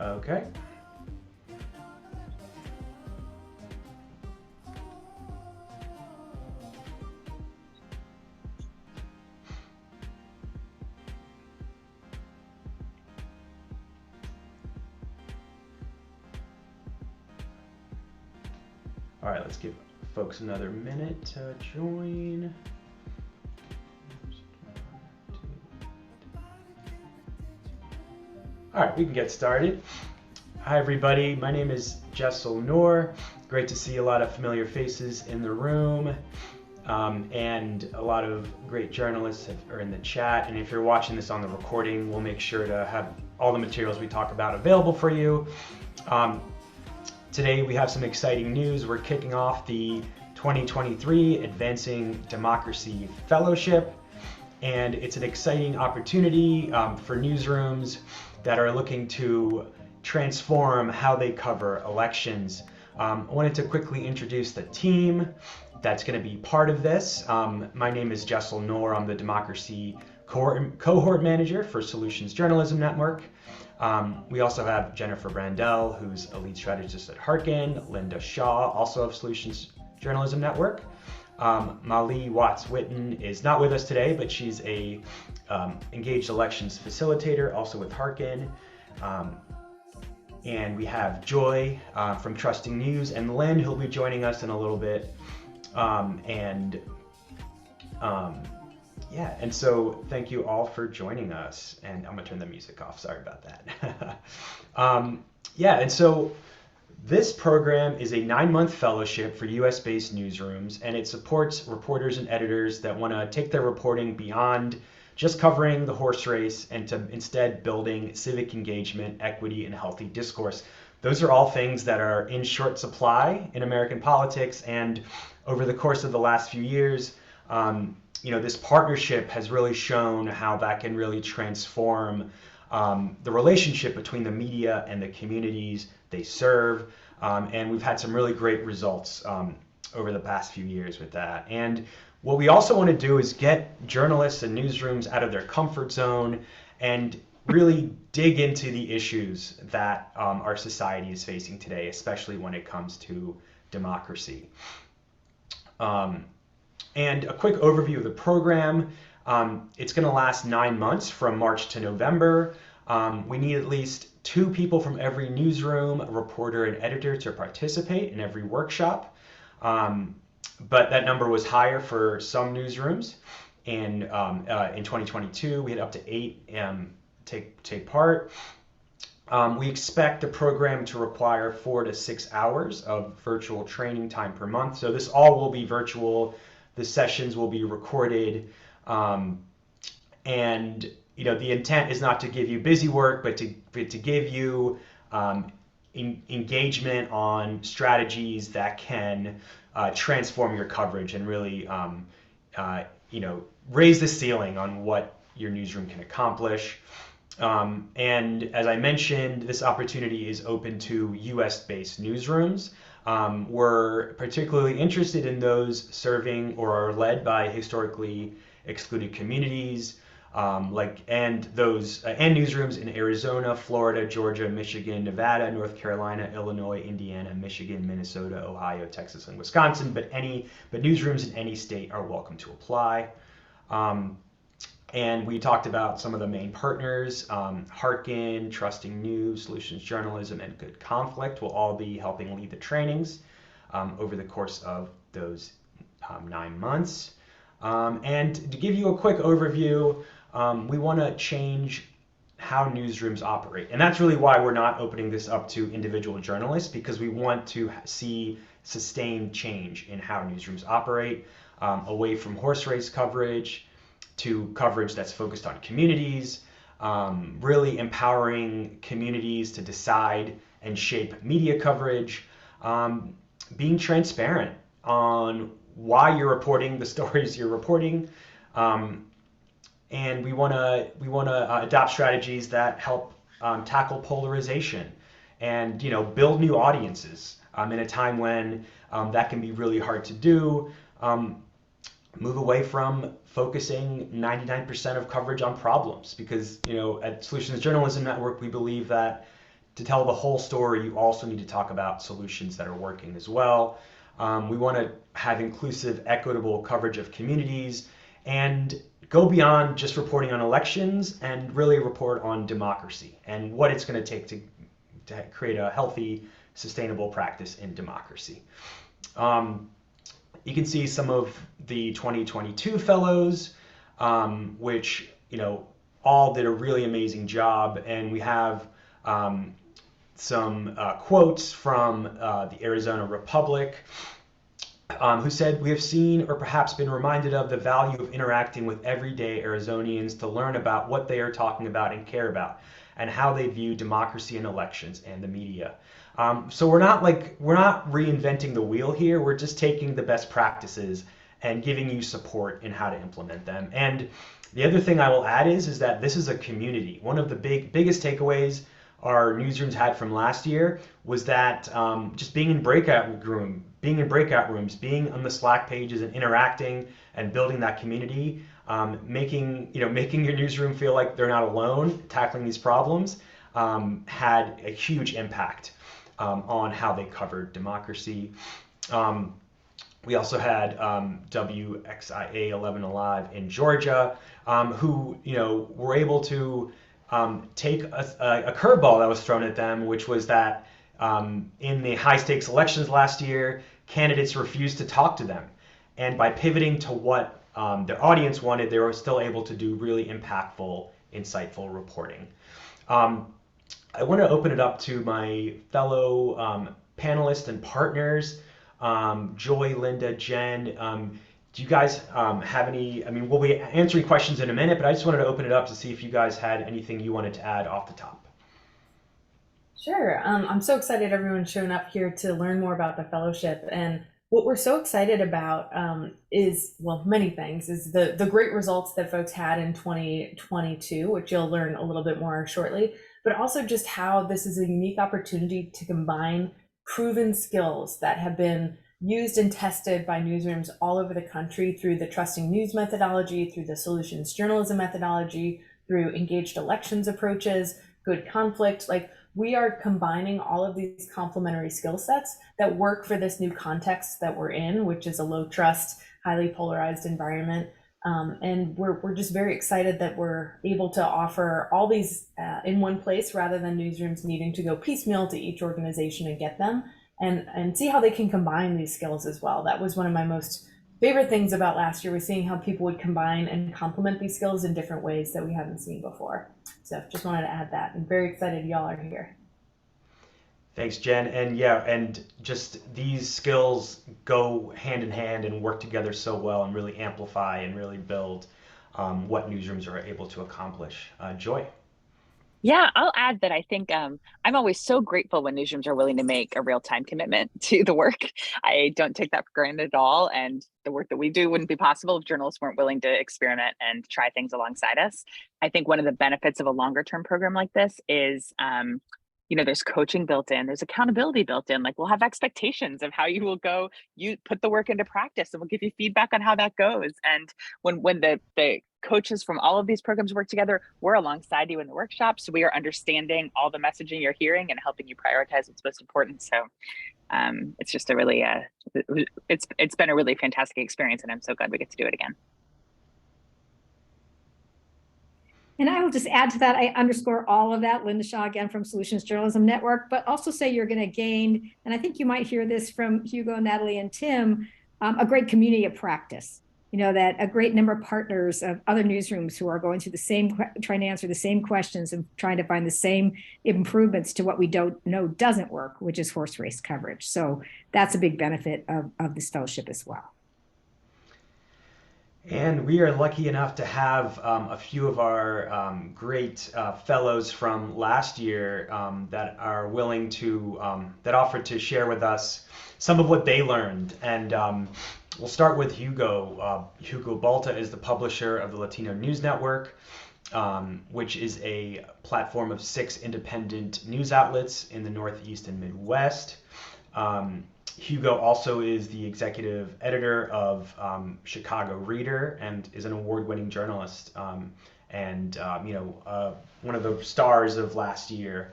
Okay. All right, let's give folks another minute to join. All right, we can get started. Hi, everybody. My name is Jessel Noor. Great to see a lot of familiar faces in the room, and a lot of great journalists are in the chat. And if you're watching this on the recording, we'll make sure to have all the materials we talk about available for you. Today we have some exciting news. We're kicking off the 2023 Advancing Democracy Fellowship, and it's an exciting opportunity for newsrooms that are looking to transform how they cover elections. I wanted to quickly introduce the team that's going to be part of this. My name is Jessel Noor. I'm the Democracy Cohort Manager for Solutions Journalism Network. We also have Jennifer Brandel, who's a lead strategist at Harkin, Linda Shaw, also of Solutions Journalism Network. Mali Watts-Witten is not with us today, but she's a engaged elections facilitator, also with Harkin. And we have Joy from Trusting News, and Lynn, who'll be joining us in a little bit. Yeah, and so thank you all for joining us. And I'm gonna turn the music off, sorry about that. Yeah, and so this program is a 9-month fellowship for US-based newsrooms, and it supports reporters and editors that wanna take their reporting beyond just covering the horse race and to instead building civic engagement, equity, and healthy discourse. Those are all things that are in short supply in American politics, and over the course of the last few years, this partnership has really shown how that can really transform the relationship between the media and the communities they serve, and we've had some really great results over the past few years with that. And what we also want to do is get journalists and newsrooms out of their comfort zone and really dig into the issues that our society is facing today, especially when it comes to democracy. And a quick overview of the program. It's going to last 9 months from March to November. We need at least 2 people from every newsroom, a reporter and editor, to participate in every workshop. But that number was higher for some newsrooms. And in 2022, we had up to 8 take part. We expect the program to require 4 to 6 hours of virtual training time per month. So this all will be virtual. The sessions will be recorded. And the intent is not to give you busy work, but to give you engagement on strategies that can transform your coverage and really raise the ceiling on what your newsroom can accomplish. And as I mentioned, this opportunity is open to US-based newsrooms. We're particularly interested in those serving or are led by historically excluded communities, and newsrooms in Arizona, Florida, Georgia, Michigan, Nevada, North Carolina, Illinois, Indiana, Michigan, Minnesota, Ohio, Texas, and Wisconsin. But newsrooms in any state are welcome to apply. And we talked about some of the main partners. Harkin, Trusting News, Solutions Journalism, and Good Conflict will all be helping lead the trainings over the course of those 9 months. And to give you a quick overview, we want to change how newsrooms operate. And that's really why we're not opening this up to individual journalists, because we want to see sustained change in how newsrooms operate, away from horse race coverage to coverage that's focused on communities, really empowering communities to decide and shape media coverage, being transparent on why you're reporting the stories you're reporting, and we want to adopt strategies that help tackle polarization and build new audiences in a time when that can be really hard to do. Move away from focusing 99% of coverage on problems, because at Solutions Journalism Network we believe that to tell the whole story, you also need to talk about solutions that are working as well. We want to have inclusive, equitable coverage of communities and go beyond just reporting on elections and really report on democracy and what it's going to take to create a healthy, sustainable practice in democracy. You can see some of the 2022 fellows, which all did a really amazing job, and we have some quotes from the Arizona Republic, who said, "We have seen or perhaps been reminded of the value of interacting with everyday Arizonians to learn about what they are talking about and care about, and how they view democracy and elections and the media." So we're not reinventing the wheel here. We're just taking the best practices and giving you support in how to implement them. And the other thing I will add is that this is a community. One of the biggest takeaways our newsrooms had from last year was that just being in breakout rooms, being on the Slack pages and interacting and building that community, making your newsroom feel like they're not alone tackling these problems, had a huge impact on how they covered democracy. We also had WXIA 11 Alive in Georgia, who were able to take a curveball that was thrown at them, which was that in the high stakes elections last year, candidates refused to talk to them. And by pivoting to what their audience wanted, they were still able to do really impactful, insightful reporting. I want to open it up to my fellow panelists and partners. Joy, Linda, Jen, do you guys have any? I mean, we'll be answering questions in a minute, but I just wanted to open it up to see if you guys had anything you wanted to add off the top. Sure. I'm so excited everyone's shown up here to learn more about the fellowship. And what we're so excited about is, well, many things, is the great results that folks had in 2022, which you'll learn a little bit more shortly, but also just how this is a unique opportunity to combine proven skills that have been used and tested by newsrooms all over the country through the trusting news methodology, through the solutions journalism methodology, through engaged elections approaches, good conflict. Like, we are combining all of these complementary skill sets that work for this new context that we're in, which is a low trust, highly polarized environment. And we're just very excited that we're able to offer all these in one place rather than newsrooms needing to go piecemeal to each organization and get them, and see how they can combine these skills as well. That was one of my most favorite things about last year, was seeing how people would combine and complement these skills in different ways that we haven't seen before. So just wanted to add that. I'm very excited y'all are here. Thanks, Jen. And yeah, and just these skills go hand in hand and work together so well and really amplify and really build what newsrooms are able to accomplish. Joy. Yeah, I'll add that I think I'm always so grateful when newsrooms are willing to make a real time commitment to the work. I don't take that for granted at all. And the work that we do wouldn't be possible if journalists weren't willing to experiment and try things alongside us. I think one of the benefits of a longer term program like this is, there's coaching built in, there's accountability built in. Like, we'll have expectations of how you will go, you put the work into practice, and we'll give you feedback on how that goes. And when the coaches from all of these programs work together, we're alongside you in the workshops. So we are understanding all the messaging you're hearing and helping you prioritize what's most important. So it's just a really, it's been a really fantastic experience, and I'm so glad we get to do it again. And I will just add to that, I underscore all of that, Linda Shaw again from Solutions Journalism Network, but also say you're going to gain, and I think you might hear this from Hugo, Natalie, and Tim, a great community of practice. That a great number of partners of other newsrooms who are going through the same, trying to answer the same questions and trying to find the same improvements to what we don't know doesn't work, which is horse race coverage. So that's a big benefit of this fellowship as well. And we are lucky enough to have a few of our great fellows from last year that are willing to, that offered to share with us some of what they learned. And we'll start with Hugo. Hugo Balta is the publisher of the Latino News Network, which is a platform of 6 independent news outlets in the Northeast and Midwest. Hugo also is the executive editor of Chicago Reader and is an award-winning journalist and one of the stars of last year.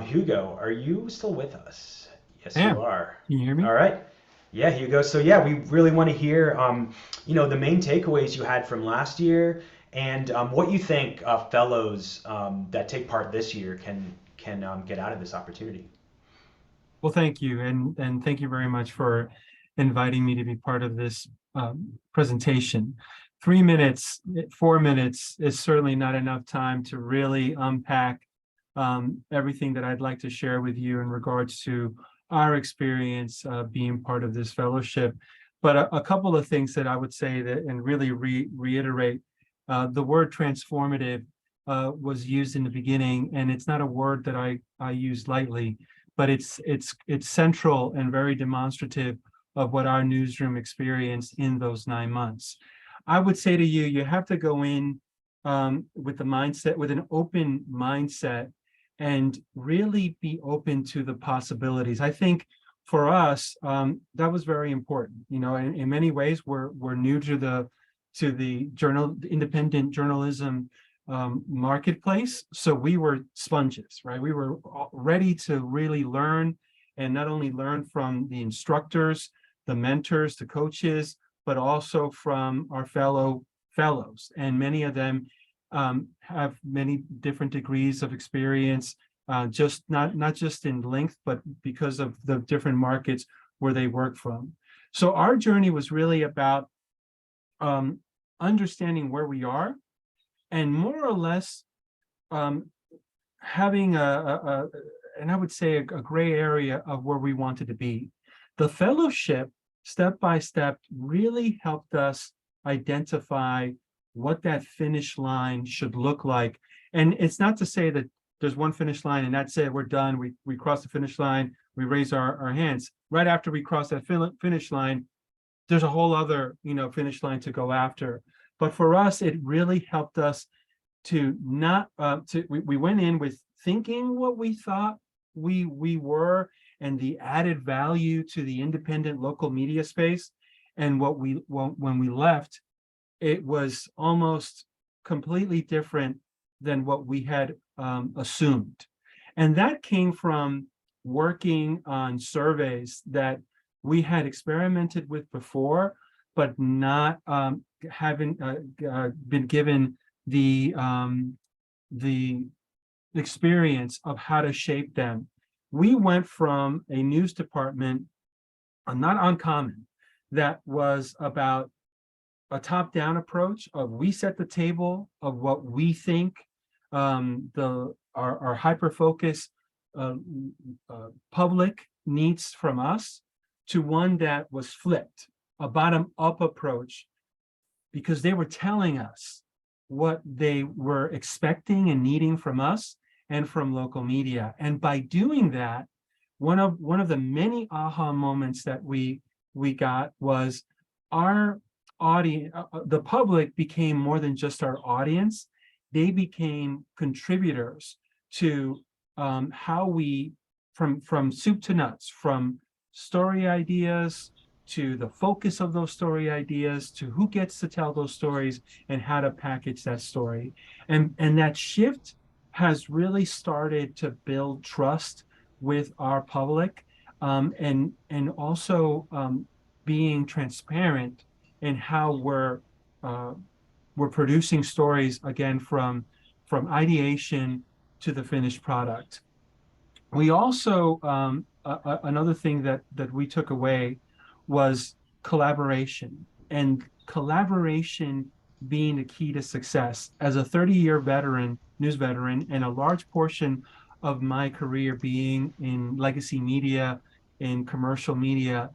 Hugo, are you still with us? Yes, Yeah. you are. Can you hear me? All right. Yeah, Hugo. So yeah, we really want to hear, the main takeaways you had from last year, and what you think fellows that take part this year can get out of this opportunity. Well, thank you, and thank you very much for inviting me to be part of this presentation. 3 minutes, 4 minutes is certainly not enough time to really unpack everything that I'd like to share with you in regards to our experience being part of this fellowship. But a couple of things that I would say that and really reiterate, the word transformative was used in the beginning, and it's not a word that I use lightly, but it's central and very demonstrative of what our newsroom experienced in those 9 months. I would say to you, you have to go in with an open mindset, and really be open to the possibilities. I think for us, that was very important. In many ways, we're new to the independent journalism marketplace. So we were sponges, right? We were ready to really learn, and not only learn from the instructors, the mentors, the coaches, but also from our fellows. And many of them have many different degrees of experience, just not just in length, but because of the different markets where they work from. So our journey was really about understanding where we are, and more or less having and I would say a gray area of where we wanted to be. The fellowship, step by step, really helped us identify what that finish line should look like. And it's not to say that there's one finish line and that's it, we're done, we cross the finish line, we raise our hands. Right after we cross that finish line, there's a whole other finish line to go after. But for us, it really helped us to not we went in with thinking what we thought we were, and the added value to the independent local media space. And when we left, it was almost completely different than what we had assumed. And that came from working on surveys that we had experimented with before, but not having been given the experience of how to shape them. We went from a news department, not uncommon, that was about a top-down approach of we set the table of what we think our hyper-focus public needs from us, to one that was flipped, a bottom-up approach, because they were telling us what they were expecting and needing from us and from local media. And by doing that, one of the many aha moments that we got was our audience, the public became more than just our audience. They became contributors to how we, from soup to nuts, from story ideas to the focus of those story ideas, to who gets to tell those stories and how to package that story. And that shift has really started to build trust with our public, and also being transparent in how we're producing stories, again, from ideation to the finished product. We also another thing that we took away was collaboration, and collaboration being the key to success. As a 30-year news veteran, and a large portion of my career being in legacy media, in commercial media,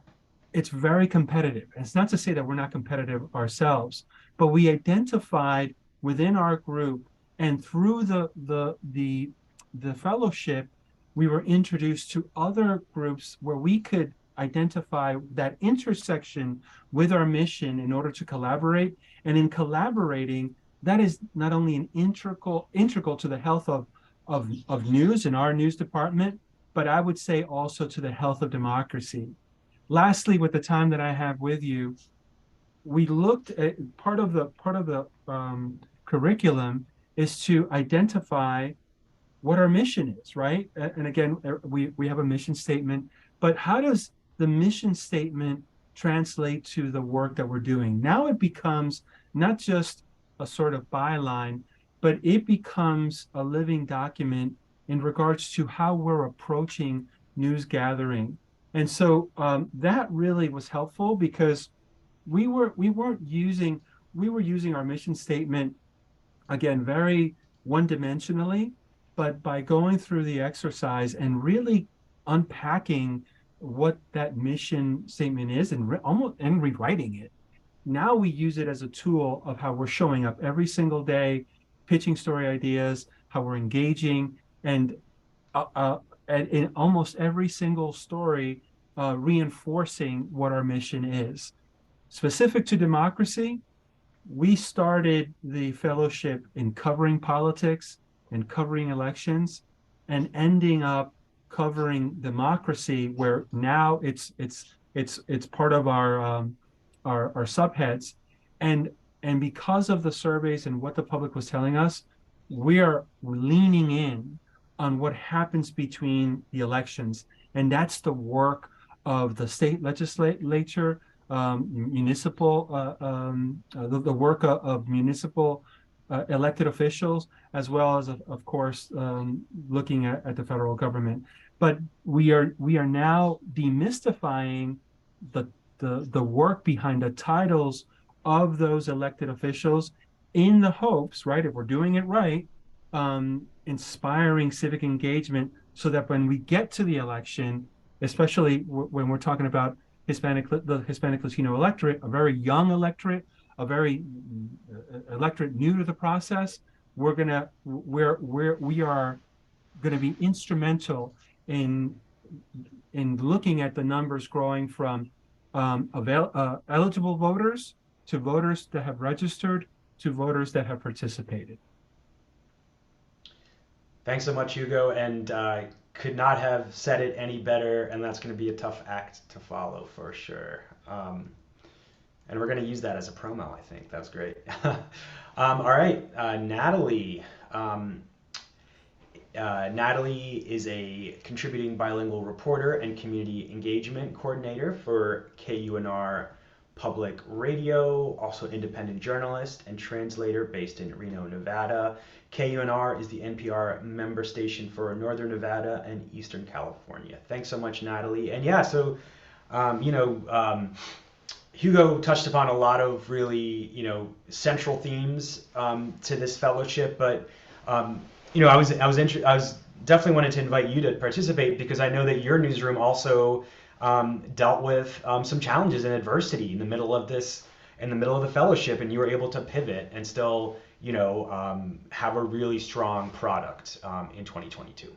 it's very competitive. And it's not to say that we're not competitive ourselves, but we identified within our group and through the fellowship, we were introduced to other groups where we could identify that intersection with our mission in order to collaborate. And in collaborating, that is not only an integral to the health of news in our news department, but I would say also to the health of democracy. Lastly, with the time that I have with you, we looked at part of the curriculum is to identify what our mission is, right? And again, we have a mission statement, but how does the mission statement translate to the work that we're doing? Now it becomes not just a sort of byline, but it becomes a living document in regards to how we're approaching news gathering. And so that really was helpful because we were using our mission statement again very one-dimensionally, but by going through the exercise and really unpacking what that mission statement is and almost and rewriting it, now we use it as a tool of how we're showing up every single day, pitching story ideas, how we're engaging, and in almost every single story, reinforcing what our mission is. Specific to democracy, we started the fellowship in covering politics and covering elections and ending up covering democracy, where now it's part of our subheads. And because of the surveys and what the public was telling us, we are leaning in on what happens between the elections. And that's the work of the state legislature, municipal, the work of municipal elected officials, as well as, of course, looking at the federal government. But we are now demystifying the work behind the titles of those elected officials in the hopes, right, if we're doing it right, inspiring civic engagement so that when we get to the election, especially when we're talking about the Hispanic Latino electorate, a very young electorate, a very electorate new to the process, we are gonna be instrumental in looking at the numbers growing from eligible voters to voters that have registered to voters that have participated. Thanks so much, Hugo, and could not have said it any better. And that's going to be a tough act to follow for sure. And we're going to use that as a promo, I think. That was great. All right, Natalie. Natalie is a contributing bilingual reporter and community engagement coordinator for KUNR Public Radio, also independent journalist and translator based in Reno, Nevada. KUNR is the NPR member station for Northern Nevada and Eastern California. Thanks so much, Natalie. And yeah, so, Hugo touched upon a lot of really, central themes to this fellowship, but, I was definitely wanted to invite you to participate because I know that your newsroom also dealt with some challenges and adversity in the middle of the fellowship, and you were able to pivot and still, have a really strong product in 2022.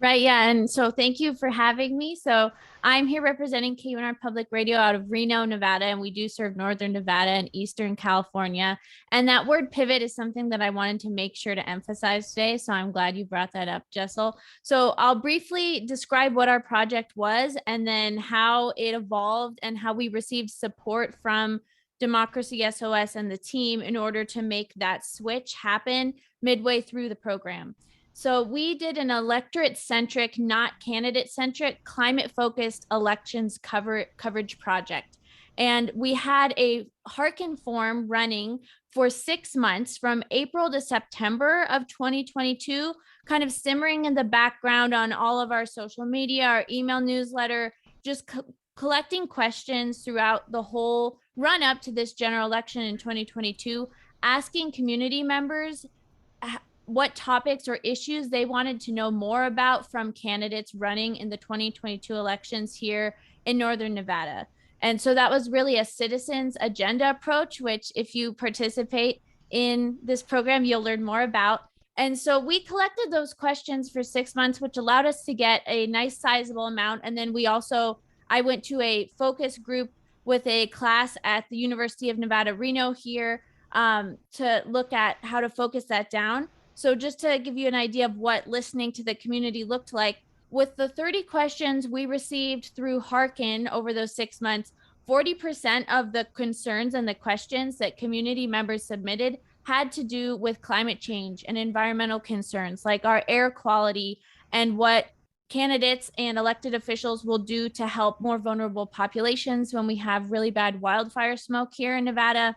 Right, yeah, and so thank you for having me. So I'm here representing KUNR Public Radio out of Reno, Nevada, and we do serve Northern Nevada and Eastern California. And that word pivot is something that I wanted to make sure to emphasize today, so I'm glad you brought that up, Jessel. So I'll briefly describe what our project was and then how it evolved and how we received support from Democracy SOS and the team in order to make that switch happen midway through the program. So we did an electorate-centric, not candidate-centric, climate-focused elections coverage project. And we had a Hearken form running for 6 months from April to September of 2022, kind of simmering in the background on all of our social media, our email newsletter, just collecting questions throughout the whole run up to this general election in 2022, asking community members what topics or issues they wanted to know more about from candidates running in the 2022 elections here in Northern Nevada. And so that was really a citizens agenda approach, which if you participate in this program, you'll learn more about. And so we collected those questions for 6 months, which allowed us to get a nice sizable amount. And then I went to a focus group with a class at the University of Nevada, Reno here to look at how to focus that down. So just to give you an idea of what listening to the community looked like, with the 30 questions we received through Hearken over those 6 months, 40% of the concerns and the questions that community members submitted had to do with climate change and environmental concerns like our air quality and what candidates and elected officials will do to help more vulnerable populations when we have really bad wildfire smoke here in Nevada,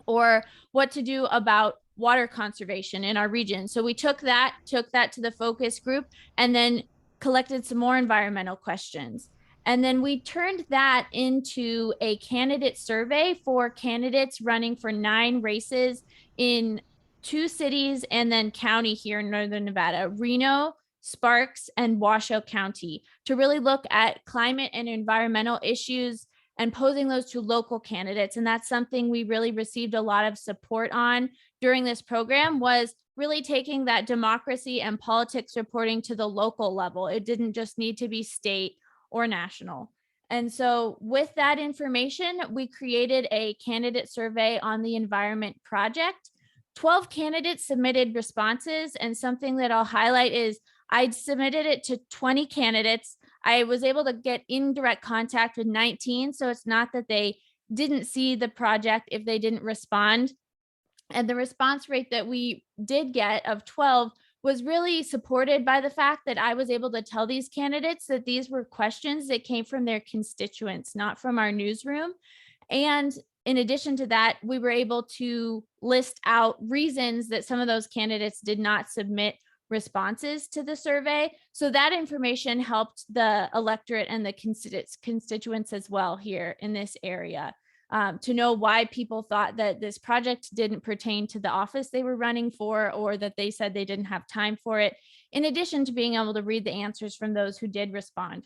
or what to do about water conservation in our region. So we took that to the focus group and then collected some more environmental questions. And then we turned that into a candidate survey for candidates running for 9 races in 2 cities and then county here in Northern Nevada, Reno, Sparks, and Washoe County, to really look at climate and environmental issues and posing those to local candidates. And that's something we really received a lot of support on during this program, was really taking that democracy and politics reporting to the local level. It didn't just need to be state or national. And so with that information, we created a candidate survey on the environment project. 12 candidates submitted responses, and something that I'll highlight is I submitted it to 20 candidates. I was able to get in direct contact with 19, so it's not that they didn't see the project if they didn't respond. And the response rate that we did get of 12 was really supported by the fact that I was able to tell these candidates that these were questions that came from their constituents, not from our newsroom. And in addition to that, we were able to list out reasons that some of those candidates did not submit responses to the survey. So that information helped the electorate and the constituents as well here in this area, to know why people thought that this project didn't pertain to the office they were running for, or that they said they didn't have time for it, in addition to being able to read the answers from those who did respond.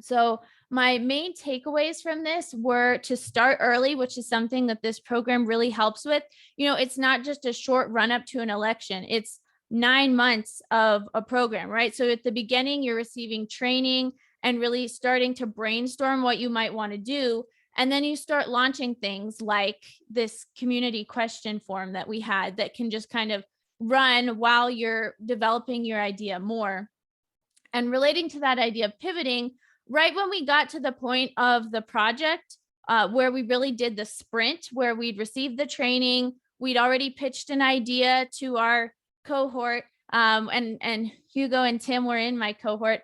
So my main takeaways from this were to start early, which is something that this program really helps with. You know, it's not just a short run up to an election. It's 9 months of a program, right? So at the beginning, you're receiving training and really starting to brainstorm what you might want to do. And then you start launching things like this community question form that we had that can just kind of run while you're developing your idea more. And relating to that idea of pivoting, right when we got to the point of the project where we really did the sprint, where we'd received the training, we'd already pitched an idea to our cohort, and Hugo and Tim were in my cohort.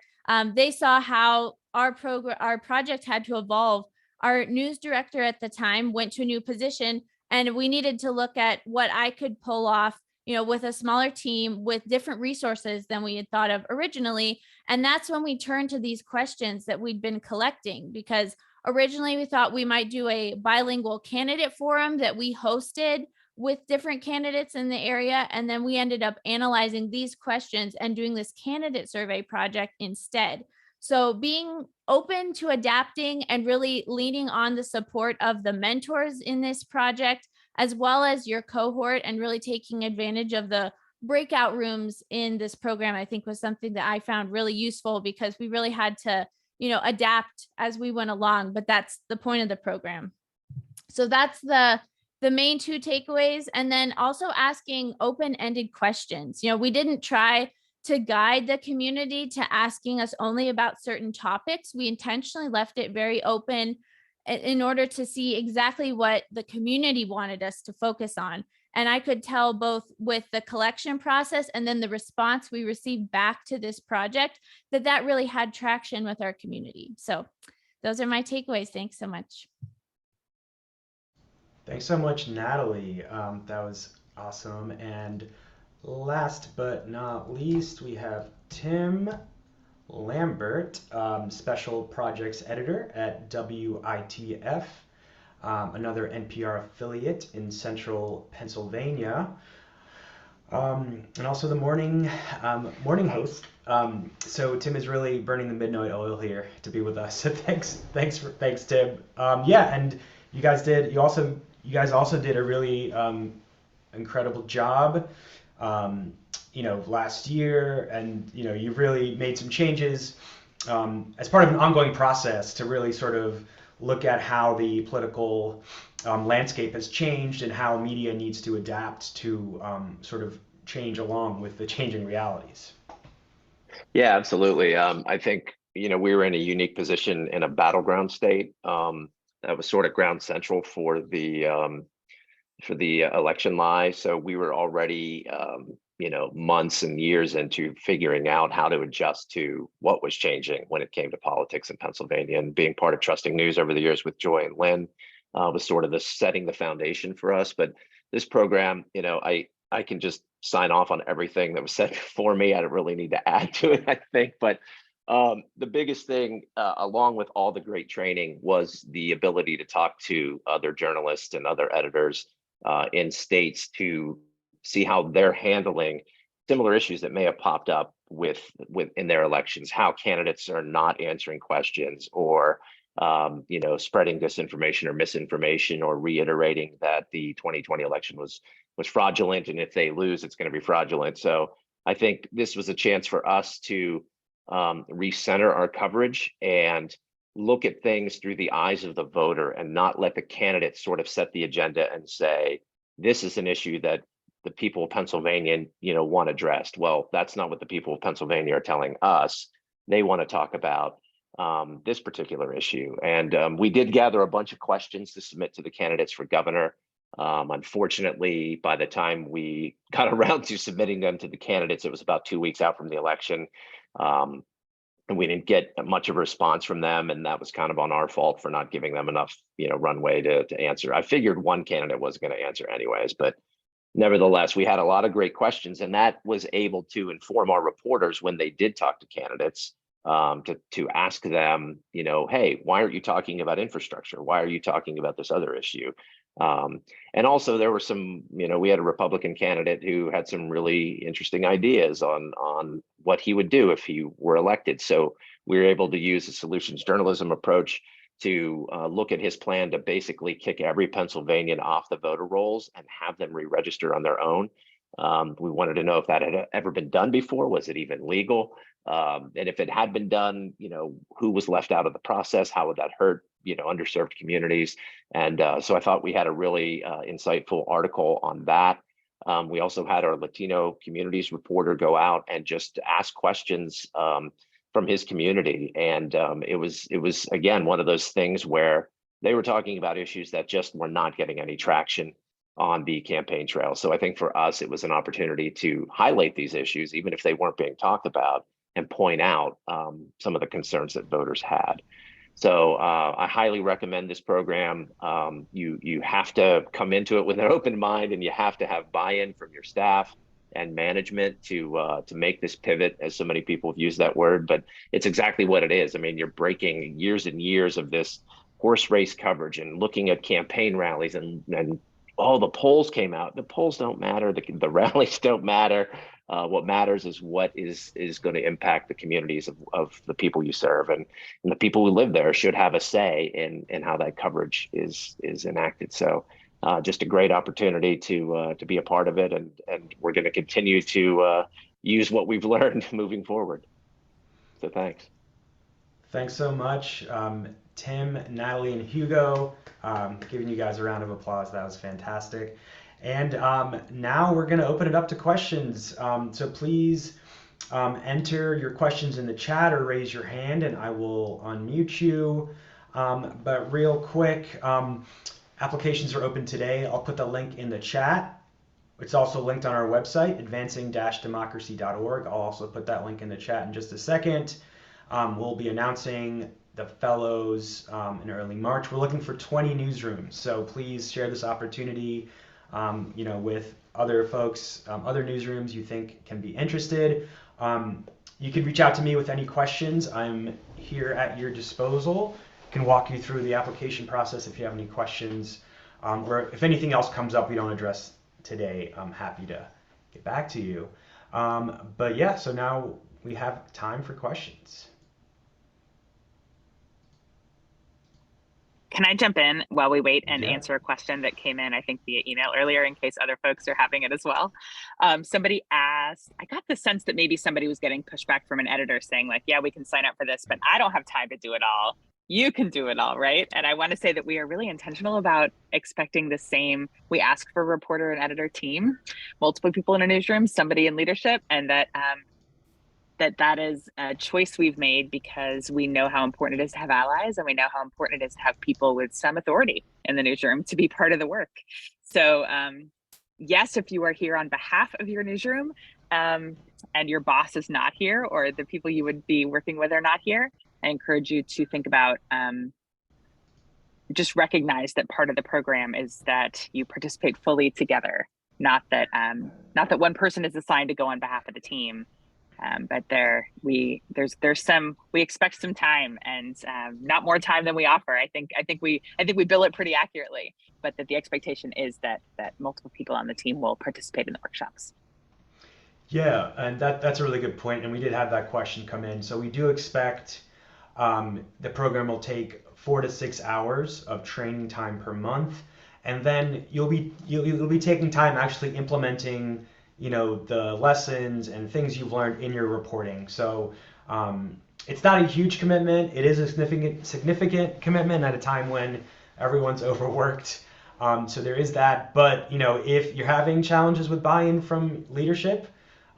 They saw how our project had to evolve. Our news director at the time went to a new position, and we needed to look at what I could pull off, you know, with a smaller team with different resources than we had thought of originally. And that's when we turned to these questions that we'd been collecting, because originally we thought we might do a bilingual candidate forum that we hosted with different candidates in the area. And then we ended up analyzing these questions and doing this candidate survey project instead. So being open to adapting and really leaning on the support of the mentors in this project, as well as your cohort, and really taking advantage of the breakout rooms in this program, I think was something that I found really useful, because we really had to, you know, adapt as we went along, but that's the point of the program. So that's the main 2 takeaways. And then also asking open-ended questions. You know, we didn't try to guide the community to asking us only about certain topics. We intentionally left it very open in order to see exactly what the community wanted us to focus on. And I could tell both with the collection process and then the response we received back to this project that really had traction with our community. So those are my takeaways. Thanks so much. Thanks so much, Natalie. That was awesome. And last but not least, we have Tim Lambert, Special Projects Editor at WITF, another NPR affiliate in central Pennsylvania, and also the morning host. So Tim is really burning the midnight oil here to be with us. So thanks, Tim. Yeah, and you guys also did a really incredible job. You know, last year, and you know, you've really made some changes as part of an ongoing process to really sort of look at how the political landscape has changed and how media needs to adapt to sort of change along with the changing realities. Yeah, absolutely. I think, you know, we were in a unique position in a battleground state that was sort of ground central for the for the election lie. So we were already, months and years into figuring out how to adjust to what was changing when it came to politics in Pennsylvania. And being part of Trusting News over the years with Joy and Lynn was sort of the setting the foundation for us. But this program, I can just sign off on everything that was said before me. I don't really need to add to it, I think. But the biggest thing, along with all the great training, was the ability to talk to other journalists and other editors in states to see how they're handling similar issues that may have popped up with in their elections, how candidates are not answering questions, or spreading disinformation or misinformation, or reiterating that the 2020 election was fraudulent, and if they lose, it's going to be fraudulent. So I think this was a chance for us to recenter our coverage and look at things through the eyes of the voter, and not let the candidates sort of set the agenda and say, this is an issue that the people of Pennsylvania, want addressed. Well, that's not what the people of Pennsylvania are telling us. They want to talk about this particular issue. And we did gather a bunch of questions to submit to the candidates for governor. Unfortunately, by the time we got around to submitting them to the candidates, it was about 2 weeks out from the election. And we didn't get much of a response from them. And that was kind of on our fault for not giving them enough, runway to answer. I figured one candidate was going to answer anyways, but nevertheless, we had a lot of great questions, and that was able to inform our reporters when they did talk to candidates, to ask them, hey, why aren't you talking about infrastructure? Why are you talking about this other issue? And also there were some, we had a Republican candidate who had some really interesting ideas on what he would do if he were elected. So we were able to use a solutions journalism approach to look at his plan to basically kick every Pennsylvanian off the voter rolls and have them re-register on their own. We wanted to know if that had ever been done before. Was it even legal? And if it had been done, who was left out of the process? How would that hurt, underserved communities? And so I thought we had a really insightful article on that. We also had our Latino communities reporter go out and just ask questions from his community. And it was again, one of those things where they were talking about issues that just were not getting any traction on the campaign trail. So I think for us, it was an opportunity to highlight these issues, even if they weren't being talked about, and point out some of the concerns that voters had. So I highly recommend this program. You have to come into it with an open mind, and you have to have buy-in from your staff and management to make this pivot, as so many people have used that word, but it's exactly what it is. I mean, you're breaking years and years of this horse race coverage and looking at campaign rallies, and all the polls came out. The polls don't matter. The rallies don't matter. What matters is what is going to impact the communities of the people you serve, and the people who live there should have a say in how that coverage is enacted. So just a great opportunity to be a part of it, and we're going to continue to use what we've learned moving forward. So thanks. Thanks so much, Tim, Natalie, and Hugo. Giving you guys a round of applause. That was fantastic. And now we're going to open it up to questions. So please enter your questions in the chat or raise your hand, and I will unmute you. But real quick, applications are open today. I'll put the link in the chat. It's also linked on our website, advancing-democracy.org. I'll also put that link in the chat in just a second. We'll be announcing the fellows in early March. We're looking for 20 newsrooms, so please share this opportunity with other folks, other newsrooms you think can be interested. You can reach out to me with any questions. I'm here at your disposal. Can walk you through the application process if you have any questions, or if anything else comes up we don't address today, I'm happy to get back to you. But yeah, so now we have time for questions. Can I jump in while we wait and Yeah. answer a question that came in, I think, via email earlier, in case other folks are having it as well? Somebody asked, I got the sense that maybe somebody was getting pushback from an editor saying like, yeah, we can sign up for this, but I don't have time to do it all. You can do it all, right? And I want to say that we are really intentional about expecting the same. We ask for a reporter and editor team, multiple people in a newsroom, somebody in leadership, and that that is a choice we've made because we know how important it is to have allies, and we know how important it is to have people with some authority in the newsroom to be part of the work. So yes, if you are here on behalf of your newsroom and your boss is not here, or the people you would be working with are not here, I encourage you to think about just recognize that part of the program is that you participate fully together, not that one person is assigned to go on behalf of the team. But we expect some time, and not more time than we offer. I think we bill it pretty accurately, but that the expectation is that multiple people on the team will participate in the workshops. Yeah, and that's a really good point, and we did have that question come in. So we do expect the program will take 4 to 6 hours of training time per month, and then you'll be taking time actually implementing, the lessons and things you've learned in your reporting. So it's not a huge commitment. It is a significant commitment at a time when everyone's overworked. So there is that. But if you're having challenges with buy-in from leadership,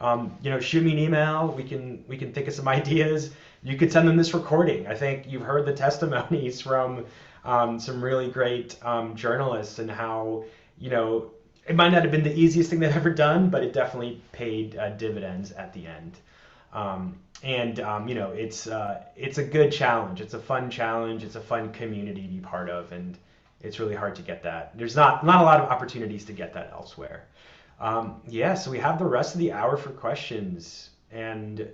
shoot me an email. We can think of some ideas. You could send them this recording. I think you've heard the testimonies from some really great journalists, and how it might not have been the easiest thing they've ever done, but it definitely paid dividends at the end. It's a good challenge. It's a fun challenge. It's a fun community to be part of, and it's really hard to get that. There's not a lot of opportunities to get that elsewhere. So we have the rest of the hour for questions, and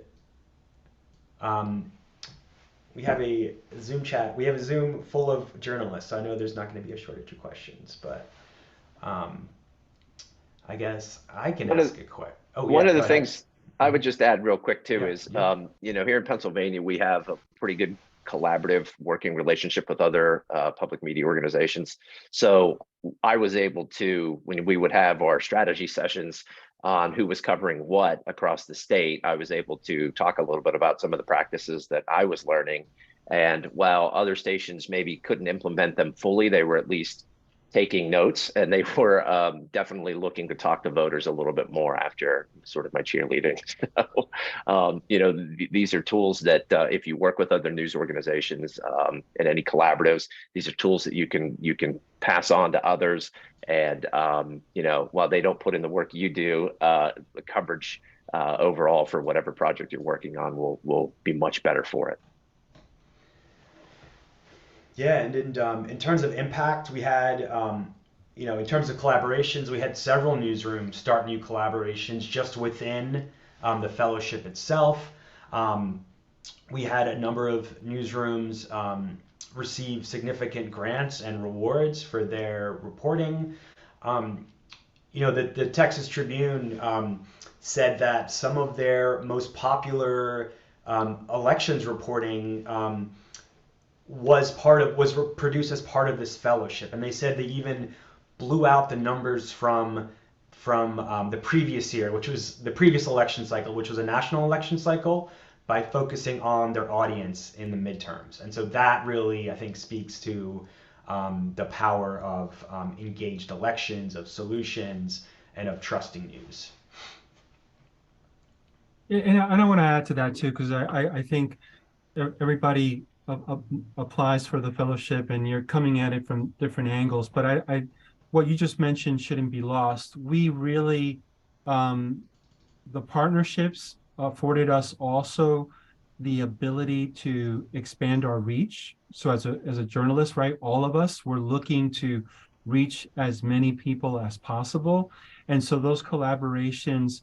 we have a Zoom chat. We have a Zoom full of journalists, so I know there's not going to be a shortage of questions, but I guess I can ask a question. One of the things I would just add real quick too is, here in Pennsylvania, we have a pretty good collaborative working relationship with other public media organizations. So I was able to, when we would have our strategy sessions on who was covering what across the state, I was able to talk a little bit about some of the practices that I was learning. And while other stations maybe couldn't implement them fully, they were at least taking notes, and they were definitely looking to talk to voters a little bit more after sort of my cheerleading. So, these are tools that if you work with other news organizations and any collaboratives, these are tools that you can pass on to others. And while they don't put in the work you do, the coverage overall for whatever project you're working on will be much better for it. Yeah, and in terms of impact, we had, in terms of collaborations, we had several newsrooms start new collaborations just within the fellowship itself. We had a number of newsrooms receive significant grants and rewards for their reporting. The Texas Tribune said that some of their most popular elections reporting was produced as part of this fellowship, and they said they even blew out the numbers from the previous year, which was the previous election cycle, which was a national election cycle, by focusing on their audience in the midterms. And so that really, I think, speaks to the power of engaged elections, of solutions, and of trusting news. And I want to add to that too, because I think everybody applies for the fellowship, and you're coming at it from different angles. But what you just mentioned shouldn't be lost. We really, the partnerships afforded us also the ability to expand our reach. So as a journalist, right, all of us were looking to reach as many people as possible. And so those collaborations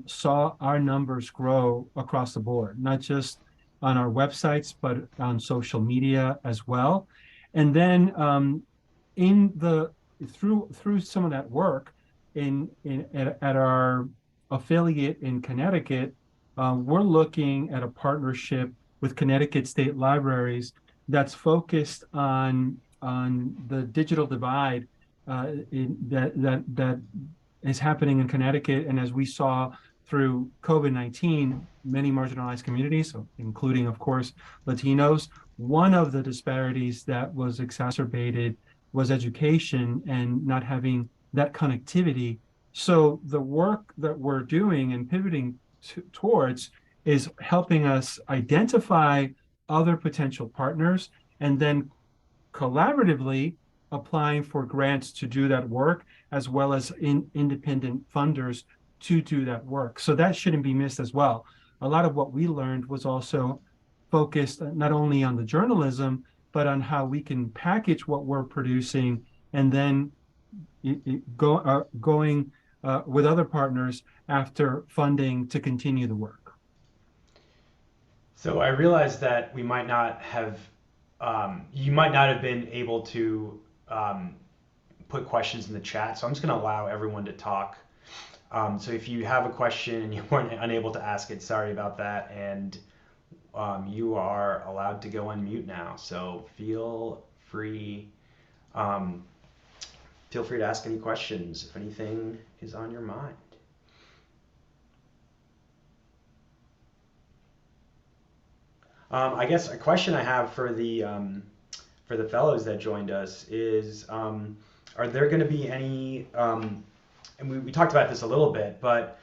saw our numbers grow across the board, not just on our websites, but on social media as well. And then through some of that work at our affiliate in Connecticut, we're looking at a partnership with Connecticut State Libraries that's focused on the digital divide that is happening in Connecticut. And as we saw through COVID-19, many marginalized communities, so including, of course, Latinos, one of the disparities that was exacerbated was education and not having that connectivity. So the work that we're doing and pivoting towards is helping us identify other potential partners, and then collaboratively applying for grants to do that work as well as independent funders to do that work. So that shouldn't be missed as well. A lot of what we learned was also focused not only on the journalism, but on how we can package what we're producing and then going with other partners after funding to continue the work. So I realized that we might not have, you might not have been able to put questions in the chat. So I'm just going to allow everyone to talk. So if you have a question and you weren't unable to ask it, sorry about that. And you are allowed to go on mute now. So feel free to ask any questions if anything is on your mind. I guess a question I have for the fellows that joined us is, are there going to be any, and we talked about this a little bit, but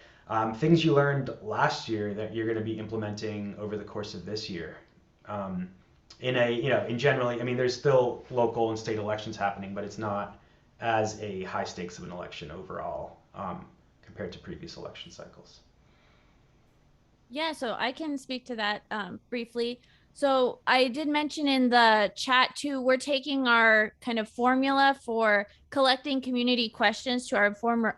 things you learned last year that you're going to be implementing over the course of this year? In generally, I mean, there's still local and state elections happening, but it's not as a high stakes of an election overall compared to previous election cycles. Yeah, so I can speak to that briefly. So I did mention in the chat too, we're taking our kind of formula for collecting community questions to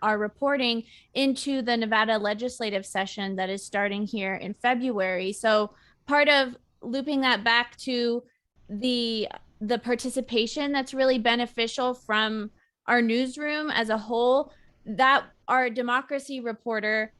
our reporting into the Nevada legislative session that is starting here in February. So part of looping that back to the participation that's really beneficial from our newsroom as a whole, that our democracy reporter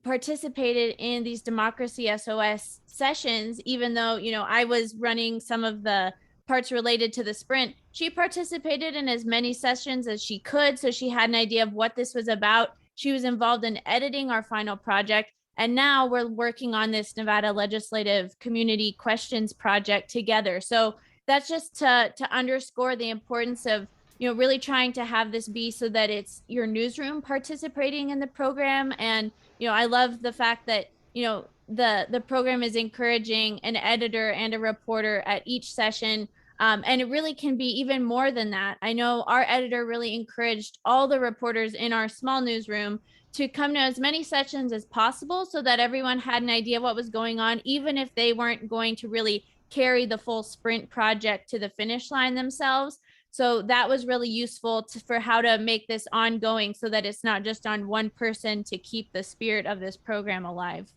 participated in these Democracy SOS sessions, even though, I was running some of the parts related to the sprint. She participated in as many sessions as she could, so she had an idea of what this was about. She was involved in editing our final project, and now we're working on this Nevada Legislative Community Questions project together. So that's just to underscore the importance of really trying to have this be so that it's your newsroom participating in the program. And I love the fact that the program is encouraging an editor and a reporter at each session, and it really can be even more than that. I know our editor really encouraged all the reporters in our small newsroom to come to as many sessions as possible so that everyone had an idea what was going on, even if they weren't going to really carry the full sprint project to the finish line themselves. So that was really useful for how to make this ongoing so that it's not just on one person to keep the spirit of this program alive.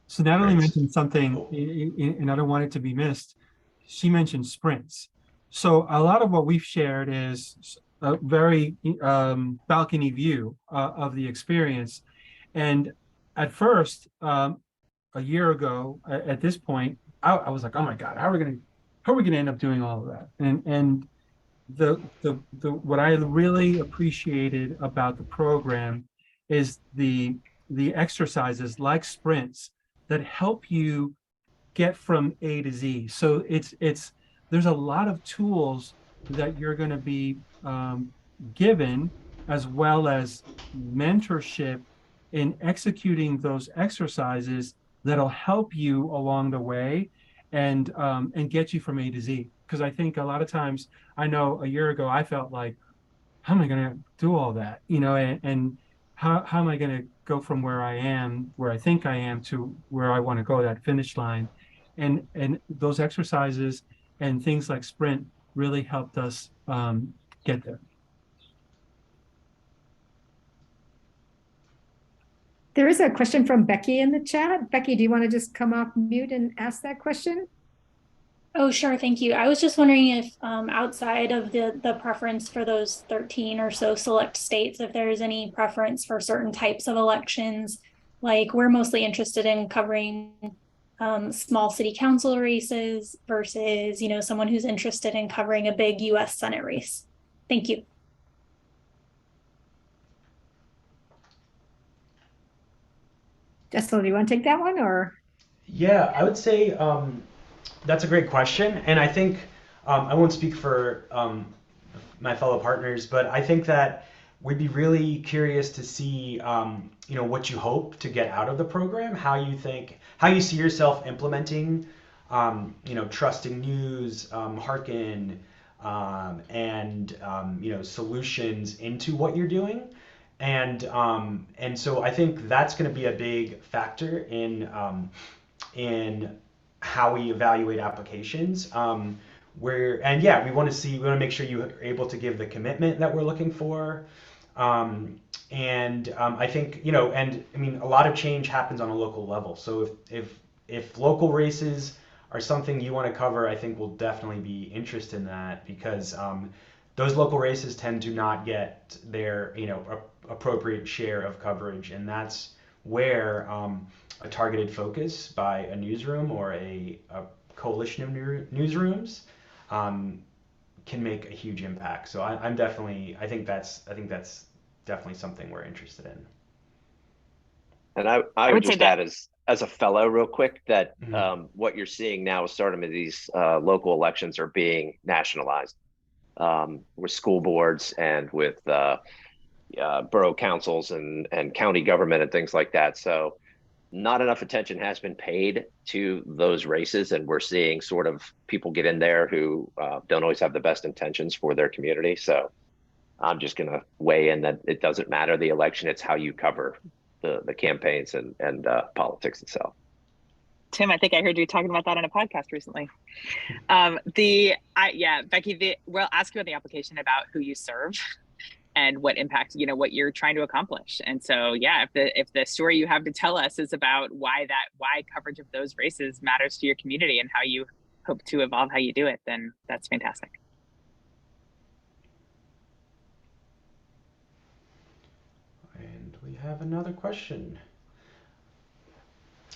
So Natalie mentioned something, and I don't want it to be missed. She mentioned sprints. So a lot of what we've shared is a very balcony view of the experience. And at first, a year ago, at this point, I was like, oh my God, how are we gonna end up doing all of that? And the what I really appreciated about the program is the exercises like sprints that help you get from A to Z. So there's a lot of tools that you're going to be given, as well as mentorship in executing those exercises that'll help you along the way and get you from A to Z. Because I think a lot of times, I know a year ago, I felt like, how am I going to do all that? And how am I going to go from where I think I am, to where I want to go, that finish line? And those exercises and things like sprint really helped us get there. There is a question from Becky in the chat. Becky, do you want to just come off mute and ask that question? Oh, sure. Thank you. I was just wondering if outside of the preference for those 13 or so select states, if there's any preference for certain types of elections. Like, we're mostly interested in covering small city council races versus, someone who's interested in covering a big US Senate race. Thank you. Jessel, do you want to take that one, or? Yeah, I would say that's a great question, and I think I won't speak for my fellow partners, but I think that we'd be really curious to see what you hope to get out of the program, how you see yourself implementing Trusting News, Hearken, and solutions into what you're doing. And so I think that's going to be a big factor in how we evaluate applications. We want to make sure you are able to give the commitment that we're looking for. I think, a lot of change happens on a local level. So if local races are something you want to cover, I think we'll definitely be interested in that, because those local races tend to not get their appropriate share of coverage, and that's where a targeted focus by a newsroom or a coalition of newsrooms can make a huge impact. So I think that's definitely something we're interested in. And I would just add, as a fellow, real quick, that what you're seeing now is sort of these local elections are being nationalized with school boards and with borough councils and county government and things like that. So not enough attention has been paid to those races, and we're seeing sort of people get in there who don't always have the best intentions for their community. So I'm just going to weigh in that it doesn't matter the election, it's how you cover the campaigns and politics itself. Tim, I think I heard you talking about that on a podcast recently. Becky, we'll ask you on the application about who you serve and what impact, what you're trying to accomplish. And so, if the story you have to tell us is about why coverage of those races matters to your community and how you hope to evolve how you do it, then that's fantastic. And we have another question.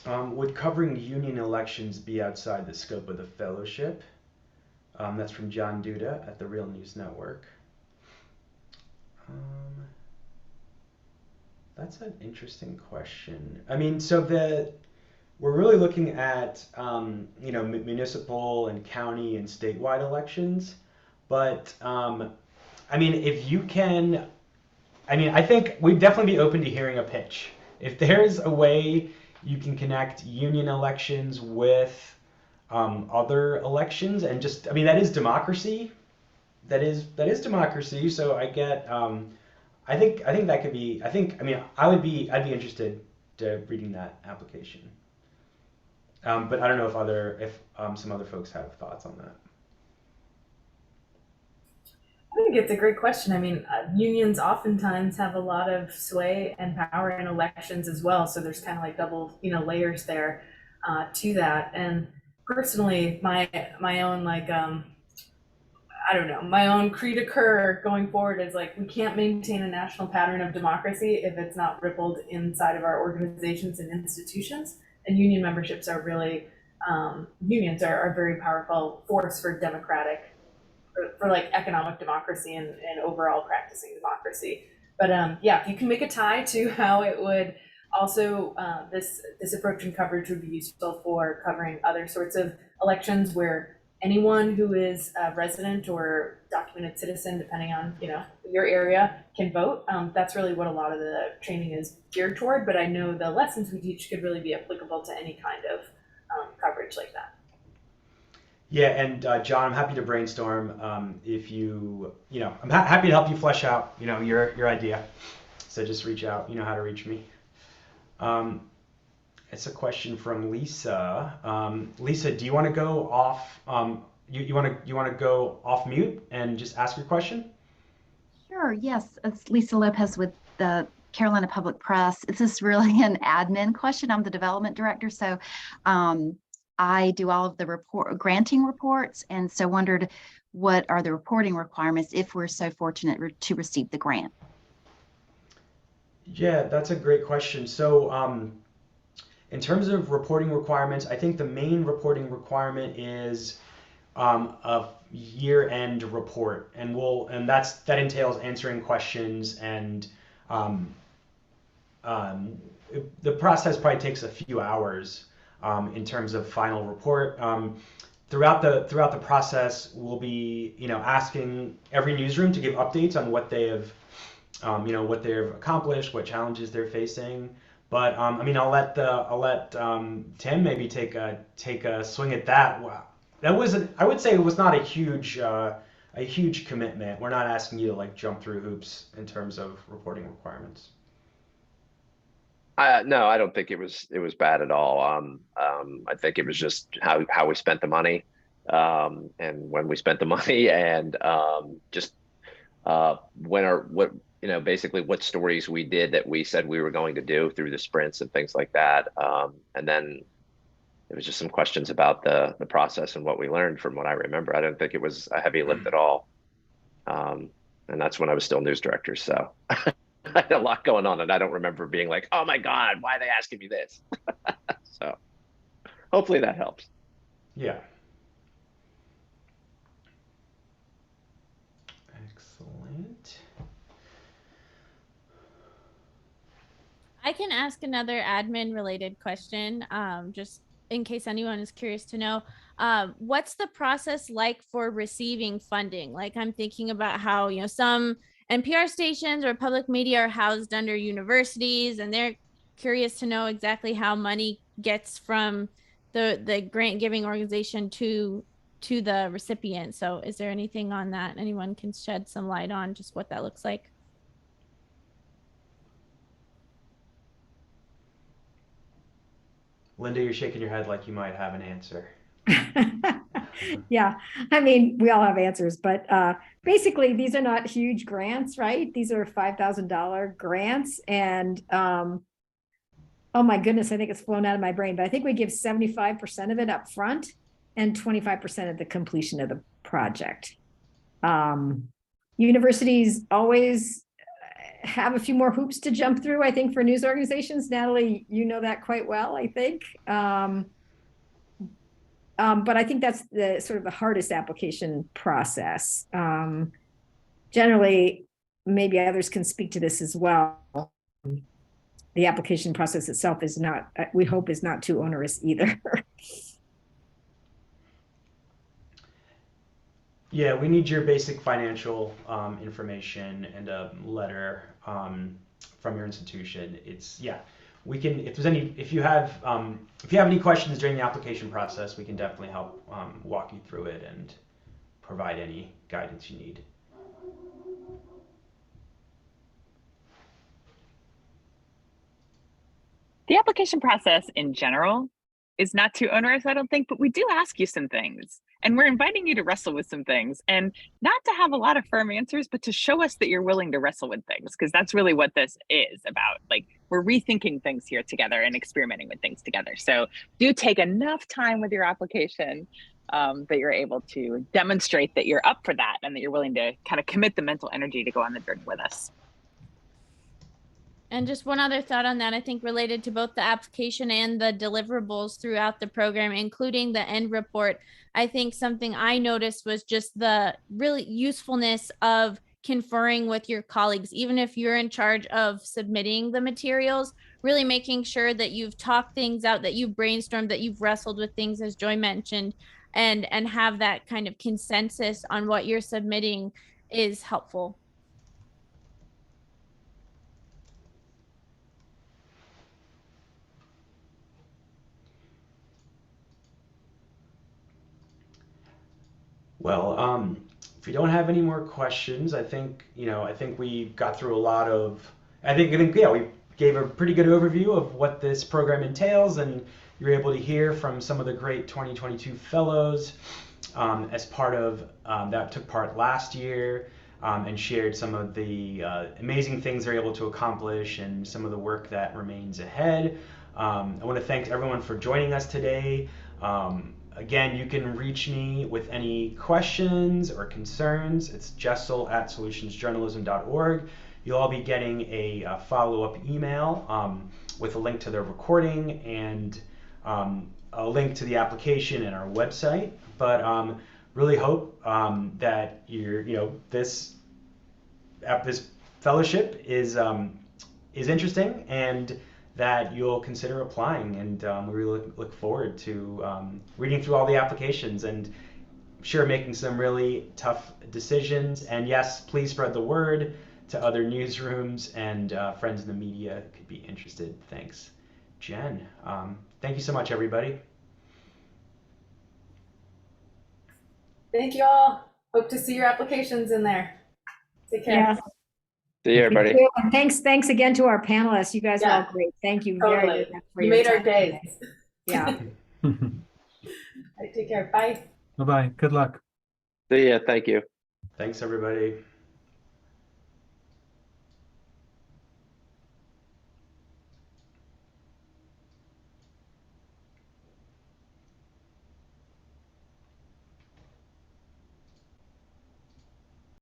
Would covering union elections be outside the scope of the fellowship? That's from John Duda at the Real News Network. That's an interesting question. We're really looking at municipal and county and statewide elections, but if you can, I think we'd definitely be open to hearing a pitch. If there's a way you can connect union elections with other elections, and that is democracy. That is democracy. So I get. I think that could be. I'd be interested to reading that application. But I don't know if some other folks have thoughts on that. I think it's a great question. Unions oftentimes have a lot of sway and power in elections as well. So there's kind of like double, layers there to that. And personally, my own my own creed to cur going forward is we can't maintain a national pattern of democracy if it's not rippled inside of our organizations and institutions. And union memberships are really, unions are a very powerful force for democratic, for economic democracy and overall practicing democracy. But if you can make a tie to how it would also, this approach and coverage would be useful for covering other sorts of elections where anyone who is a resident or documented citizen, depending on your area, can vote. That's really what a lot of the training is geared toward. But I know the lessons we teach could really be applicable to any kind of coverage like that. Yeah, and John, I'm happy to brainstorm. If I'm happy to help you flesh out your idea. So just reach out. You know how to reach me. It's a question from Lisa. Lisa, do you want to go off? You want to go off mute and just ask your question? Sure. Yes, it's Lisa Lopez with the Carolina Public Press. This is really an admin question. I'm the development director, so I do all of the granting reports, and so wondered what are the reporting requirements if we're so fortunate to receive the grant. Yeah, that's a great question. So in terms of reporting requirements, I think the main reporting requirement is a year-end report, and that entails answering questions, and the process probably takes a few hours in terms of final report. Throughout the process, we'll be asking every newsroom to give updates on what they have accomplished, what challenges they're facing. But I mean, I'll let Tim maybe take a swing at that. Wow, that was I would say it was not a huge commitment. We're not asking you to like jump through hoops in terms of reporting requirements. No, I don't think it was bad at all. I think it was just how we spent the money, and when we spent the money, and just what basically what stories we did that we said we were going to do through the sprints and things like that. And then there was just some questions about the process and what we learned from what I remember. I don't think it was a heavy lift at all. And that's when I was still news director. So I had a lot going on, and I don't remember being like, oh my God, why are they asking me this? So hopefully that helps. Yeah. Excellent. I can ask another admin related question, just in case anyone is curious to know. What's the process like for receiving funding? Like, I'm thinking about how, some NPR stations or public media are housed under universities, and they're curious to know exactly how money gets from the grant giving organization to the recipient. So is there anything on that anyone can shed some light on, just what that looks like? Linda, you're shaking your head like you might have an answer. Yeah, I mean, we all have answers, but basically these are not huge grants, right? These are $5,000 grants, and oh my goodness, I think it's flown out of my brain, but I think we give 75% of it up front and 25% at the completion of the project. Universities always have a few more hoops to jump through, I think, for news organizations. Natalie, you know that quite well, I think. But I think that's the sort of the hardest application process. Generally, maybe others can speak to this as well. The application process itself is not, we hope, is not too onerous either. Yeah, we need your basic financial information and a letter from your institution. We can, if you have any questions during the application process, we can definitely help walk you through it and provide any guidance you need. The application process in general is not too onerous, I don't think, but we do ask you some things, and we're inviting you to wrestle with some things, and not to have a lot of firm answers, but to show us that you're willing to wrestle with things, because that's really what this is about. Like, we're rethinking things here together and experimenting with things together. So do take enough time with your application that you're able to demonstrate that you're up for that and that you're willing to kind of commit the mental energy to go on the journey with us. And just one other thought on that, I think related to both the application and the deliverables throughout the program, including the end report. I think something I noticed was just the really usefulness of conferring with your colleagues, even if you're in charge of submitting the materials, really making sure that you've talked things out, that you've brainstormed, that you've wrestled with things, as Joy mentioned, and have that kind of consensus on what you're submitting is helpful. Well, if you don't have any more questions, I think we got through a lot of. I think yeah, we gave a pretty good overview of what this program entails, and you're able to hear from some of the great 2022 fellows as part of that took part last year and shared some of the amazing things they're able to accomplish and some of the work that remains ahead. I want to thank everyone for joining us today. Again, you can reach me with any questions or concerns. It's jessel@solutionsjournalism.org. You'll all be getting a follow-up email with a link to the recording and a link to the application and our website. But really hope that this fellowship is interesting and that you'll consider applying, and we really look forward to reading through all the applications and making some really tough decisions. And yes, please spread the word to other newsrooms and friends in the media could be interested. Thanks, Jen. Thank you so much, everybody. Thank you all. Hope to see your applications in there. Take care. Yeah. See you, everybody. And thanks again to our panelists. You guys are all great. Thank you very, Totally. very much for You your made our time days. today. Yeah. All right, take care. Bye. Bye-bye. Good luck. See ya. Thank you. Thanks, everybody.